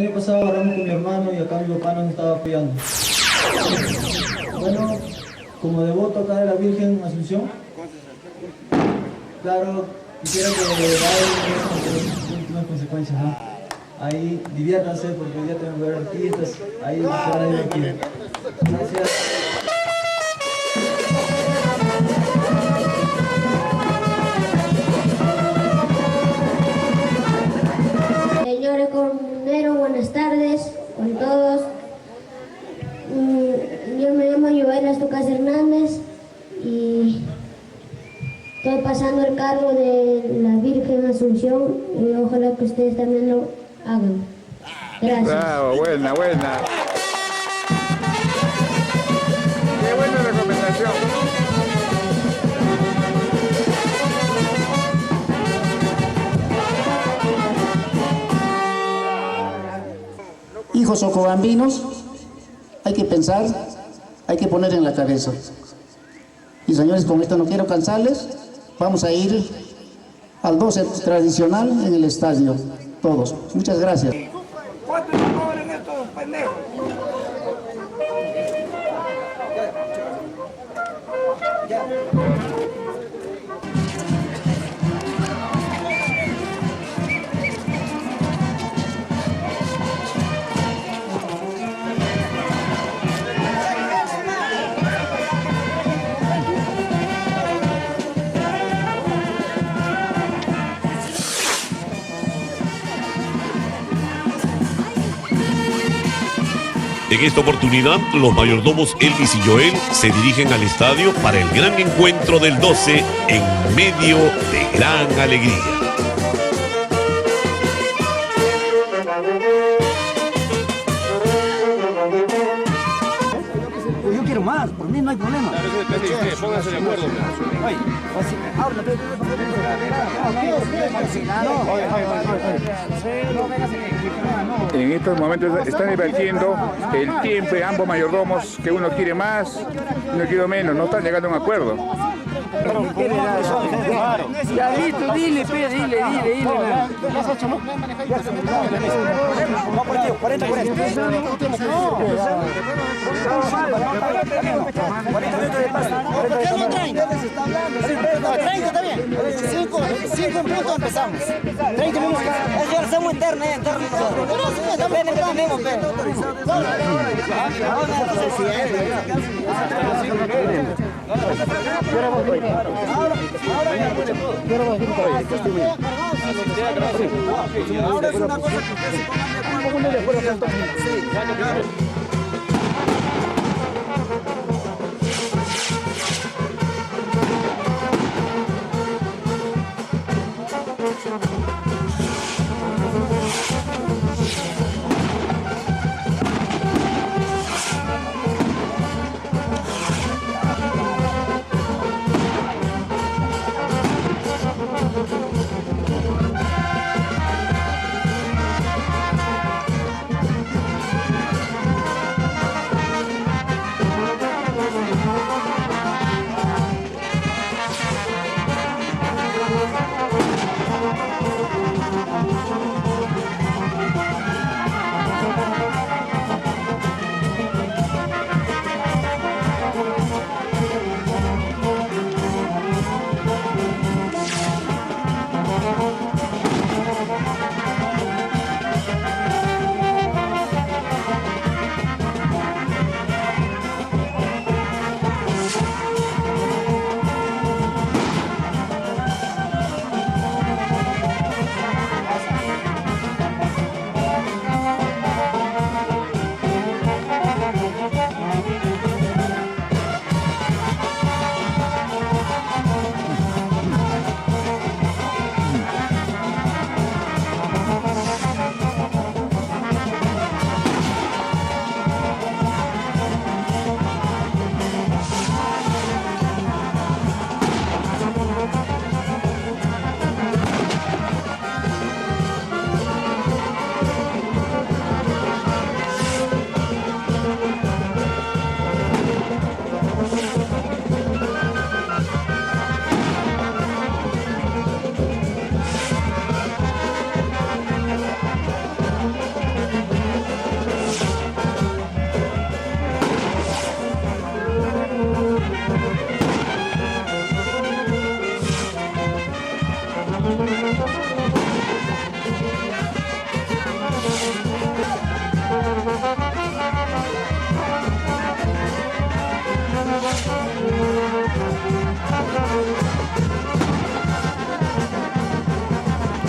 año pasado agarramos con mi hermano y acá mi papá nos estaba apoyando. Bueno, como devoto acá de la Virgen Asunción, claro, quisiera que haya últimas consecuencias, ¿no? Ahí diviértanse porque hoy día tengo que ver artistas, ahí se van a divertir. Gracias. Señores comuneros, buenas tardes con todos. Yo me llamo Joel Astucas Hernández y estoy pasando el cargo de la Virgen Asunción y ojalá que ustedes también lo hagan. Gracias. Bravo, buena. Qué buena recomendación. Hijos ocobambinos, hay que pensar, hay que poner en la cabeza. Y señores, con esto no quiero cansarles, vamos a ir al 12 tradicional en el estadio, todos. Muchas gracias. ¿Cuánto nos cobran estos pendejos? En esta oportunidad, los mayordomos Elvis y Joel se dirigen al estadio para el gran encuentro del 12 en medio de gran alegría. Yo quiero más, por mí no hay problema. Claro, eso depende de usted, pónganse de acuerdo. En estos momentos están debatiendo el tiempo de ambos mayordomos, que uno quiere más y uno quiere menos, no están llegando a un acuerdo. Ya listo, dile. Ya se ha hecho, ¿no? No, por tío, 40. No. 40 minutos de paso. ¿Por qué no 30? 30 está bien. 5 en punto empezamos. 30 minutos. Es que hacemos interna, ahora es una cosa que ustedes se pongan de acuerdo.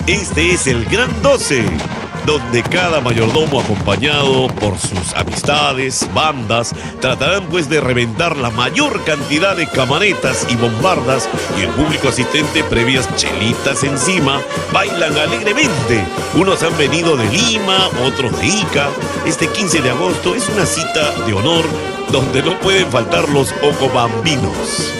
Este es el Gran 12, donde cada mayordomo acompañado por sus amistades, bandas, tratarán pues de reventar la mayor cantidad de camaretas y bombardas, y el público asistente, previas chelitas encima, bailan alegremente. Unos han venido de Lima, otros de Ica. Este 15 de agosto es una cita de honor donde no pueden faltar los ocobambinos.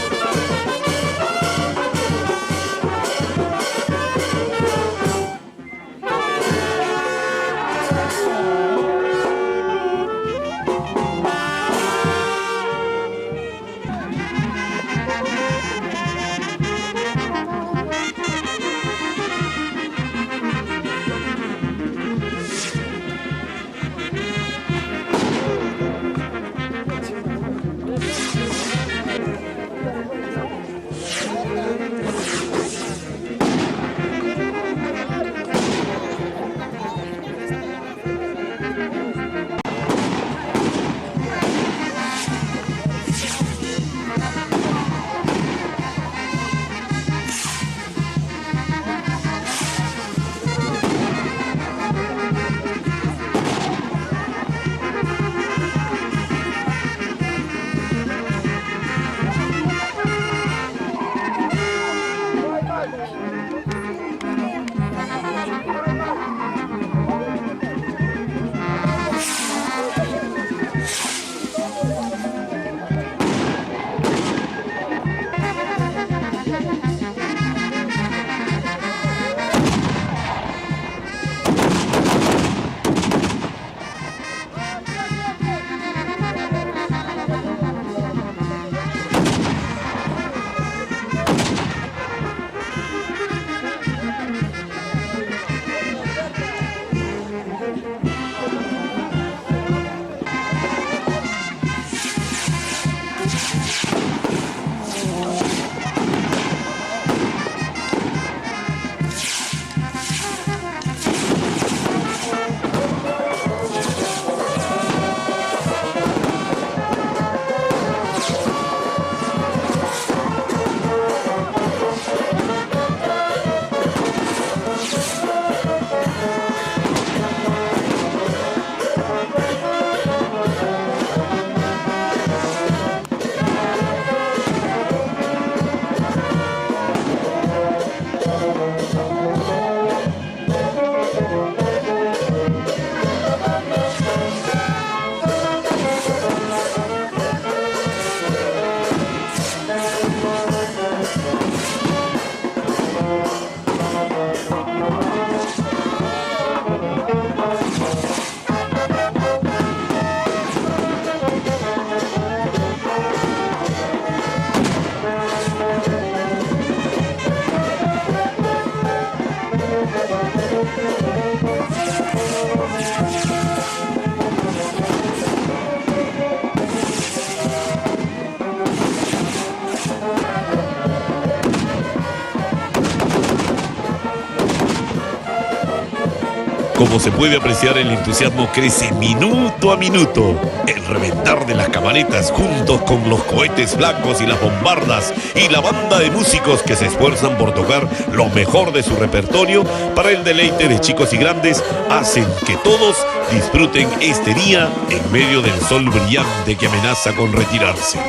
Como se puede apreciar, el entusiasmo crece minuto a minuto. El reventar de las camaletas juntos con los cohetes blancos y las bombardas y la banda de músicos que se esfuerzan por tocar lo mejor de su repertorio para el deleite de chicos y grandes hacen que todos disfruten este día en medio del sol brillante que amenaza con retirarse.